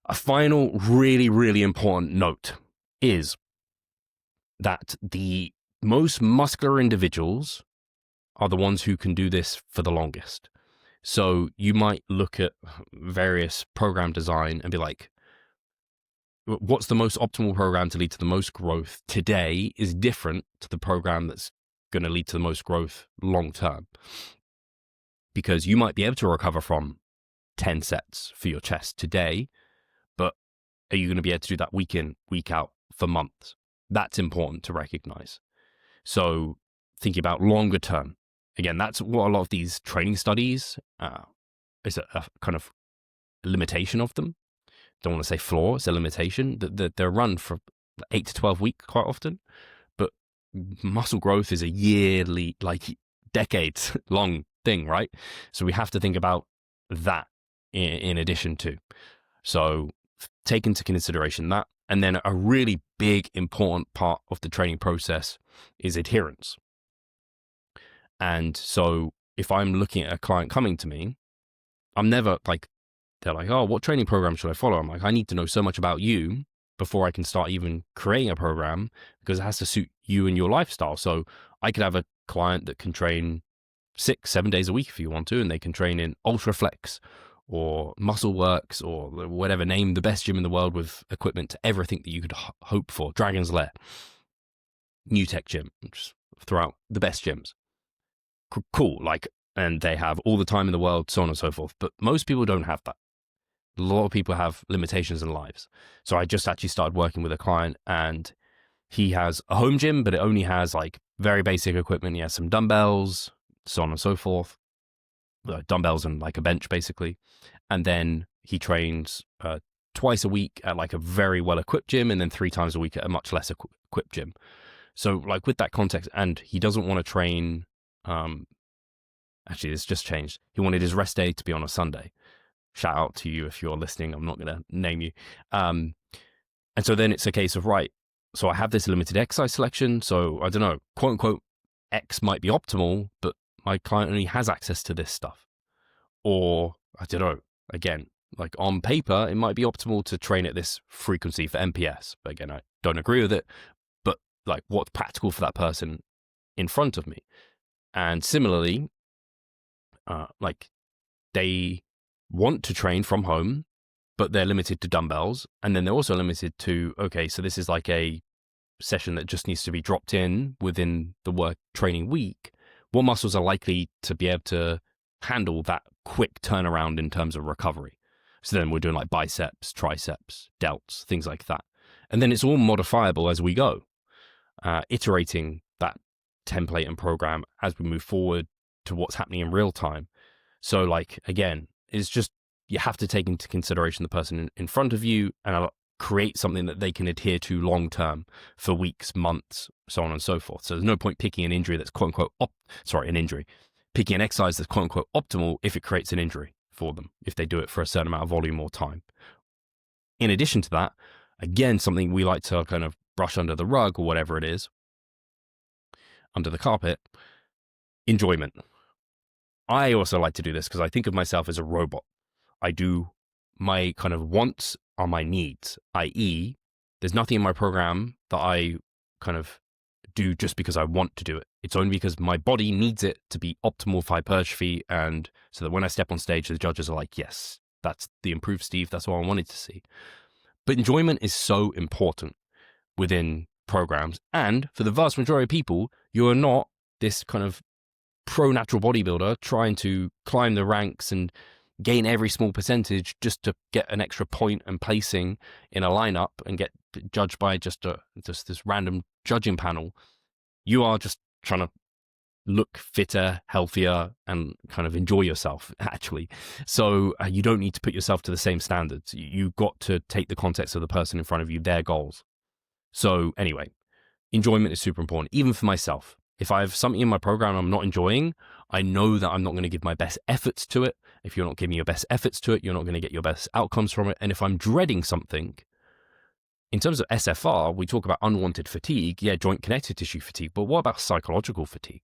A final really, really important note is that the most muscular individuals are the ones who can do this for the longest. So you might look at various program design and be like, what's the most optimal program to lead to the most growth today is different to the program that's going to lead to the most growth long term. Because you might be able to recover from 10 sets for your chest today, but are you going to be able to do that week in, week out for months? That's important to recognize. So thinking about longer term, again, that's what a lot of these training studies is a kind of limitation of them. Don't want to say flaw, it's a limitation. That they're run for 8 to 12 weeks quite often, but muscle growth is a yearly, like decades long thing, right? So we have to think about that in addition to. So take into consideration that. And then a really big, important part of the training process is adherence. And so if I'm looking at a client coming to me, I'm never like, they're like, oh, what training program should I follow? I'm like, I need to know so much about you before I can start even creating a program, because it has to suit you and your lifestyle. So I could have a client that can train 6-7 days a week if you want to, and they can train in ultra flex, or Muscle Works or whatever, name the best gym in the world with equipment to everything that you could hope for. Dragon's Lair, New Tech Gym, just throw out the best gyms. Cool, like, and they have all the time in the world, so on and so forth. But most people don't have that. A lot of people have limitations in lives. So I just actually started working with a client, and he has a home gym, but it only has like very basic equipment. He has some dumbbells, so on and so forth. Dumbbells and like a bench, basically. And then he trains twice a week at like a very well-equipped gym, and then 3 times a week at a much less equipped gym. So like with that context, and he doesn't want to train, actually it's just changed. He wanted his rest day to be on a Sunday. Shout out to you if you're listening. I'm not going to name you. And so then it's a case of, right, so I have this limited exercise selection. So I don't know, quote unquote, X might be optimal, but my client only has access to this stuff. Or I don't know, again, like on paper, it might be optimal to train at this frequency for MPS. But again, I don't agree with it. But like, what's practical for that person in front of me? And similarly, like they want to train from home, but they're limited to dumbbells. And then they're also limited to, okay, so this is like a session that just needs to be dropped in within the work training week. What muscles are likely to be able to handle that quick turnaround in terms of recovery? So then we're doing like biceps, triceps, delts, things like that. And then it's all modifiable as we go, iterating that template and program as we move forward to what's happening in real time. So like, again, it's just, you have to take into consideration the person in front of you and create something that they can adhere to long term for weeks, months, so on and so forth. So there's no point picking an injury that's quote unquote, picking an exercise that's quote unquote optimal if it creates an injury for them, if they do it for a certain amount of volume or time. In addition to that, again, something we like to kind of brush under the rug or whatever it is, under the carpet, enjoyment. I also like to do this because I think of myself as a robot. I do my kind of wants are my needs, i.e., there's nothing in my program that I kind of do just because I want to do it. It's only because my body needs it to be optimal for hypertrophy, and so that when I step on stage, the judges are like, yes, that's the improved Steve. That's what I wanted to see. But enjoyment is so important within programs. And for the vast majority of people, you are not this kind of pro-natural bodybuilder trying to climb the ranks and gain every small percentage just to get an extra point and placing in a lineup and get judged by just this random judging panel. You are just trying to look fitter, healthier, and kind of enjoy yourself, actually. So you don't need to put yourself to the same standards. You've got to take the context of the person in front of you, their goals. So anyway, enjoyment is super important, even for myself. If I have something in my program I'm not enjoying, I know that I'm not going to give my best efforts to it. If you're not giving your best efforts to it, you're not going to get your best outcomes from it. And if I'm dreading something, in terms of SFR, we talk about unwanted fatigue, joint connective tissue fatigue, but what about psychological fatigue?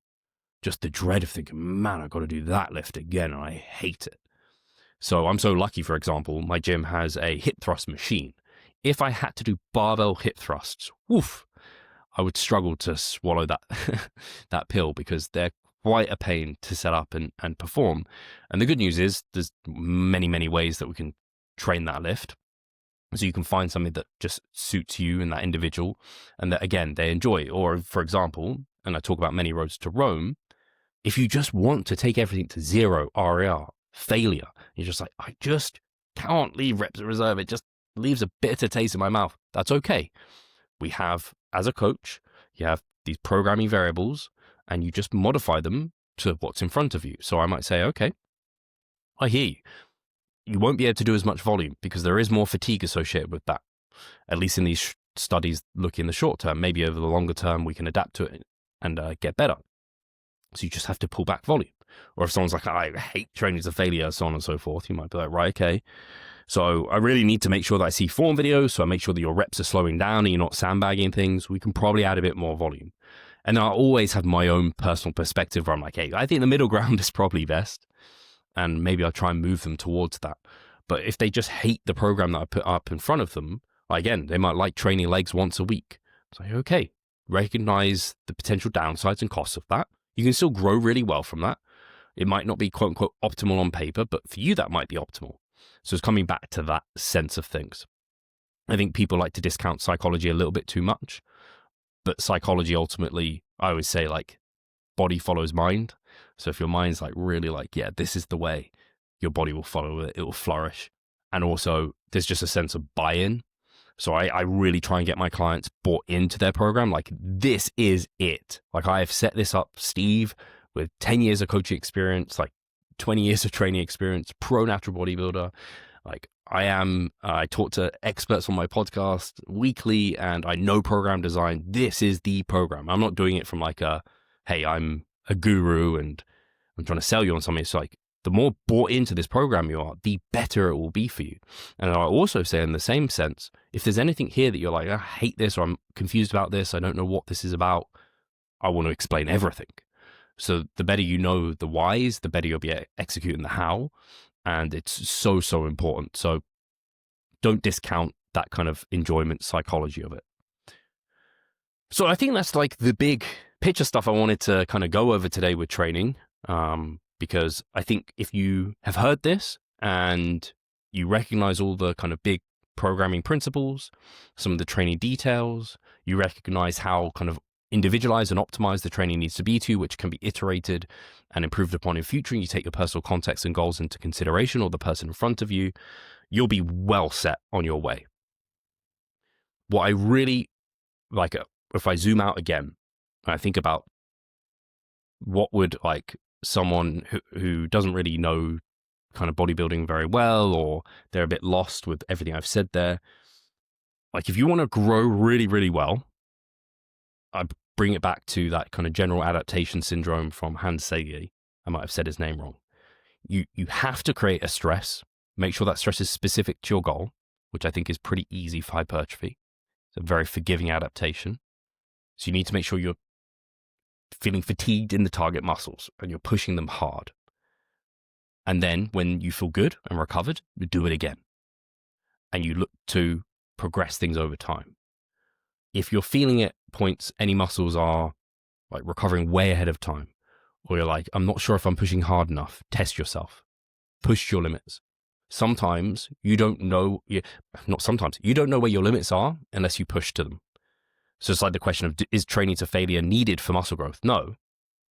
Just the dread of thinking, man, I've got to do that lift again, and I hate it. So I'm so lucky, for example, my gym has a hip thrust machine. If I had to do barbell hip thrusts, I would struggle to swallow that that pill because they're quite a pain to set up and perform. And the good news is there's many, many ways that we can train that lift. So you can find something that just suits you and that individual and that, again, they enjoy. Or, for example, and I talk about many roads to Rome, if you just want to take everything to zero RER, failure, you're just like, I just can't leave reps in reserve. It just leaves a bitter taste in my mouth. That's okay. We have, as a coach, you have these programming variables and you just modify them to what's in front of you. So I might say, okay, I hear you. You won't be able to do as much volume because there is more fatigue associated with that. At least in these studies, look in the short term. Maybe over the longer term, we can adapt to it and get better. So you just have to pull back volume. Or if someone's like, I hate training as a failure, so on and so forth, you might be like, right, okay. So I really need to make sure that I see form videos. So I make sure that your reps are slowing down and you're not sandbagging things. We can probably add a bit more volume. And I always have my own personal perspective where I'm like, hey, I think the middle ground is probably best. And maybe I'll try and move them towards that. But if they just hate the program that I put up in front of them, again, they might like training legs once a week. It's like, okay, recognize the potential downsides and costs of that. You can still grow really well from that. It might not be quote unquote optimal on paper, but for you, that might be optimal. So it's coming back to that sense of things. I think people like to discount psychology a little bit too much, but psychology ultimately, I always say, like, body follows mind. So if your mind's like really like, yeah, this is the way, your body will follow it, it will flourish. And also there's just a sense of buy-in. So I really try and get my clients bought into their program. Like, this is it. Like, I have set this up, Steve, with 10 years of coaching experience, like 20 years of training experience, pro natural bodybuilder. Like, I talk to experts on my podcast weekly, and I know program design. This is the program. I'm not doing it from like hey, I'm a guru and I'm trying to sell you on something. It's like, the more bought into this program you are, the better it will be for you. And I also say, in the same sense, if there's anything here that you're like, I hate this, or I'm confused about this, I don't know what this is about, I want to explain everything. So the better you know the whys, the better you'll be executing the how. And it's so, so important. So don't discount that kind of enjoyment psychology of it. So I think that's like the big picture stuff I wanted to kind of go over today with training. Because I think if you have heard this and you recognize all the kind of big programming principles, some of the training details, you recognize how kind of individualized and optimized the training needs to be to, which can be iterated and improved upon in future, and you take your personal context and goals into consideration, or the person in front of you, you'll be well set on your way. What I really like, if I zoom out again, and I think about what would like someone who doesn't really know kind of bodybuilding very well, or they're a bit lost with everything I've said there. Like, if you want to grow really, really well, I bring it back to that kind of general adaptation syndrome from Hans Selye. I might have said his name wrong. You have to create a stress, make sure that stress is specific to your goal, which I think is pretty easy for hypertrophy. It's a very forgiving adaptation. So you need to make sure you're feeling fatigued in the target muscles and you're pushing them hard. And then when you feel good and recovered, you do it again. And you look to progress things over time. If you're feeling at points any muscles are like recovering way ahead of time, or you're like, I'm not sure if I'm pushing hard enough, test yourself. Push your limits. Sometimes you don't know, not sometimes, you don't know where your limits are unless you push to them. So it's like the question of, is training to failure needed for muscle growth? No,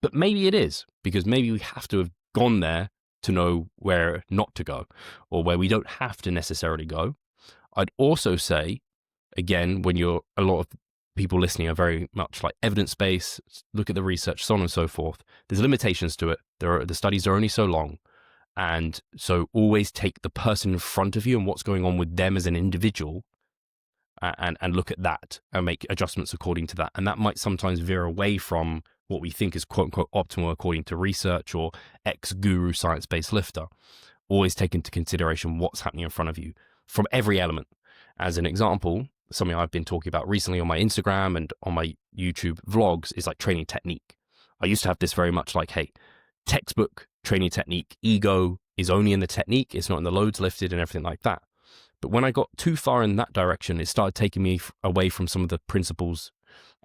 but maybe it is, because maybe we have to have gone there to know where not to go, or where we don't have to necessarily go. I'd also say, again, when a lot of people listening are very much like evidence-based, look at the research, so on and so forth. There's limitations to it. The studies are only so long. And so always take the person in front of you and what's going on with them as an individual, and look at that and make adjustments according to that. And that might sometimes veer away from what we think is quote unquote optimal according to research or ex-guru science-based lifter. Always take into consideration what's happening in front of you from every element. As an example, something I've been talking about recently on my Instagram and on my YouTube vlogs is like training technique. I used to have this very much like, hey, textbook training technique, ego is only in the technique, it's not in the loads lifted and everything like that. But when I got too far in that direction, it started taking me away from some of the principles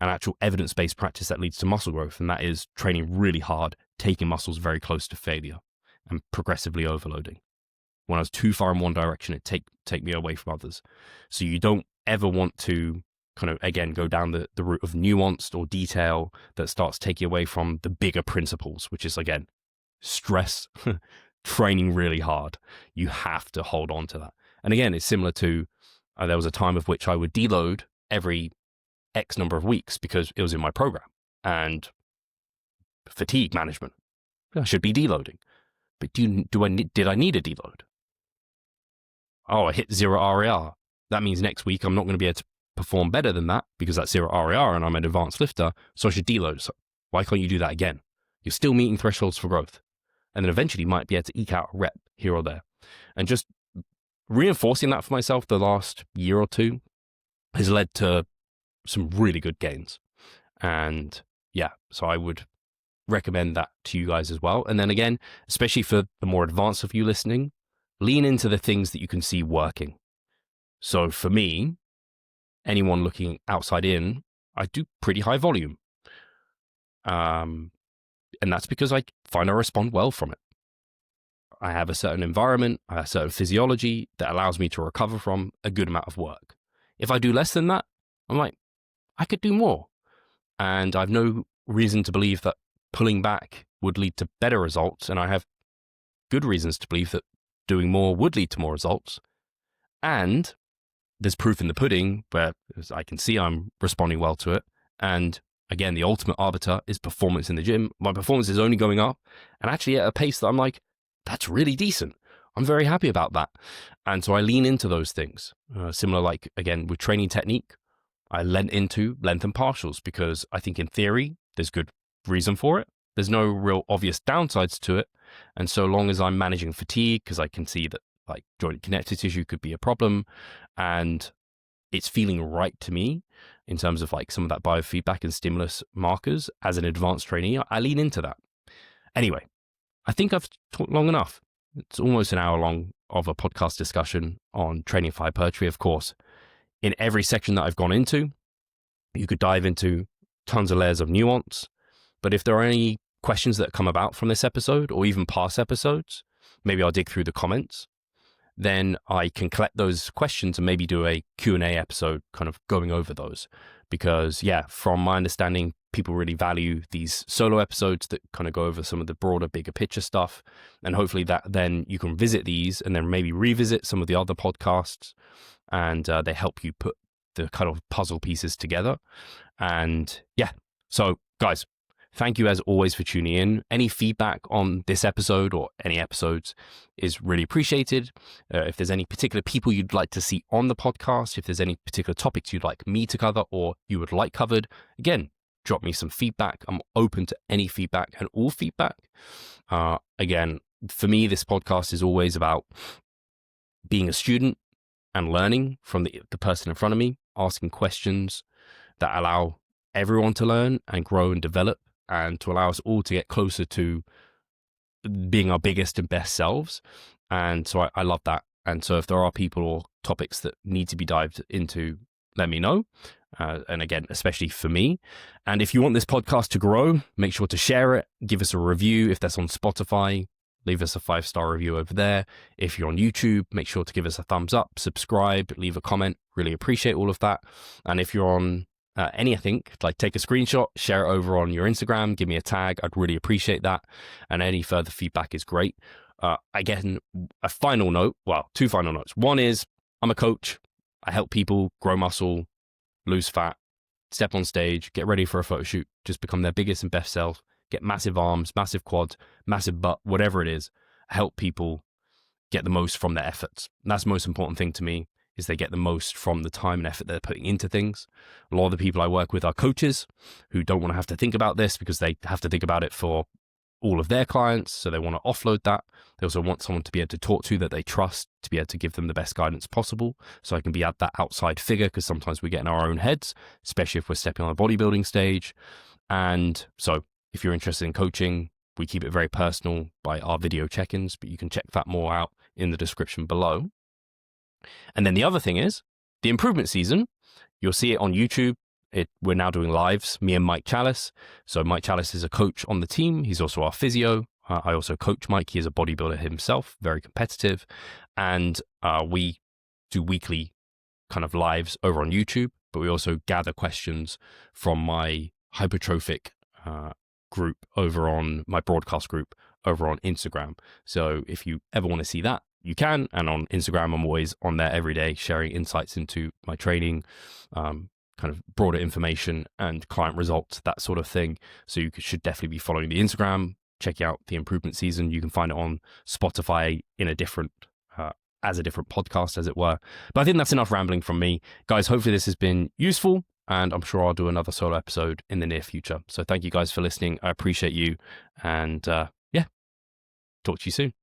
and actual evidence-based practice that leads to muscle growth. And that is training really hard, taking muscles very close to failure and progressively overloading. When I was too far in one direction, it take me away from others. So you don't ever want to kind of, again, go down the route of nuanced or detail that starts taking away from the bigger principles, which is, again, stress, training really hard. You have to hold on to that. And again, it's similar to, there was a time of which I would deload every X number of weeks because it was in my program, and fatigue management. I should be deloading. But did I need a deload? Oh, I hit 0 RER. That means next week I'm not going to be able to perform better than that because that's 0 RER and I'm an advanced lifter, so I should deload. So why can't you do that again? You're still meeting thresholds for growth. And then eventually you might be able to eke out a rep here or there. And just reinforcing that for myself the last year or two has led to some really good gains. And yeah, so I would recommend that to you guys as well. And then again, especially for the more advanced of you listening, lean into the things that you can see working. So for me, anyone looking outside in, I do pretty high volume. And that's because I find I respond well from it. I have a certain environment, I have a certain physiology that allows me to recover from a good amount of work. If I do less than that, I'm like, I could do more. And I've no reason to believe that pulling back would lead to better results. And I have good reasons to believe that doing more would lead to more results. And there's proof in the pudding where I can see I'm responding well to it. And again, the ultimate arbiter is performance in the gym. My performance is only going up, and actually at a pace that I'm like, that's really decent. I'm very happy about that. And so I lean into those things. Similar, like, again, with training technique, I lent into length and partials because I think in theory, there's good reason for it. There's no real obvious downsides to it. And so long as I'm managing fatigue, because I can see that like joint connective tissue could be a problem, and it's feeling right to me in terms of like some of that biofeedback and stimulus markers as an advanced trainee, I lean into that. Anyway, I think I've talked long enough. It's almost an hour long of a podcast discussion on training for hypertrophy. Of course, in every section that I've gone into, you could dive into tons of layers of nuance. But if there are any questions that come about from this episode or even past episodes, maybe I'll dig through the comments. Then I can collect those questions and maybe do a Q&A episode kind of going over those. Because yeah, from my understanding, people really value these solo episodes that kind of go over some of the broader, bigger picture stuff. And hopefully that then you can visit these and then maybe revisit some of the other podcasts, and they help you put the kind of puzzle pieces together. And yeah, so guys, thank you as always for tuning in. Any feedback on this episode or any episodes is really appreciated. If there's any particular people you'd like to see on the podcast, if there's any particular topics you'd like me to cover or you would like covered, again, drop me some feedback. I'm open to any feedback and all feedback. Again, for me, this podcast is always about being a student and learning from the person in front of me, asking questions that allow everyone to learn and grow and develop, and to allow us all to get closer to being our biggest and best selves. And so I love that. And so if there are people or topics that need to be dived into, let me know. And again, especially for me. And if you want this podcast to grow, make sure to share it, give us a review. If that's on Spotify, leave us a 5-star review over there. If you're on YouTube, make sure to give us a thumbs up, subscribe, leave a comment. Really appreciate all of that. And if you're on anything, like take a screenshot, share it over on your Instagram, give me a tag. I'd really appreciate that. And any further feedback is great. Again, a final note, well, 2 final notes. One is I'm a coach. I help people grow muscle, lose fat, step on stage, get ready for a photo shoot, just become their biggest and best self, get massive arms, massive quads, massive butt, whatever it is. Help people get the most from their efforts. And that's the most important thing to me, is they get the most from the time and effort they're putting into things. A lot of the people I work with are coaches who don't want to have to think about this because they have to think about it for all of their clients. So they want to offload that. They also want someone to be able to talk to that they trust, to be able to give them the best guidance possible. So I can be at that outside figure, because sometimes we get in our own heads, especially if we're stepping on a bodybuilding stage. And so if you're interested in coaching, we keep it very personal by our video check-ins, but you can check that more out in the description below. And then the other thing is the improvement season. You'll see it on YouTube. We're now doing lives, me and Mike Chalice. So Mike Chalice is a coach on the team. He's also our physio. I also coach Mike. He is a bodybuilder himself, very competitive. And we do weekly kind of lives over on YouTube, but we also gather questions from my hypertrophic group over on my broadcast group over on Instagram. So if you ever want to see that, you can. And on Instagram, I'm always on there every day, sharing insights into my training, kind of broader information and client results, that sort of thing. So you should definitely be following the Instagram, checking out the improvement season. You can find it on Spotify in a different, as a different podcast, as it were. But I think that's enough rambling from me. Guys, hopefully this has been useful, and I'm sure I'll do another solo episode in the near future. So thank you guys for listening. I appreciate you. And yeah, talk to you soon.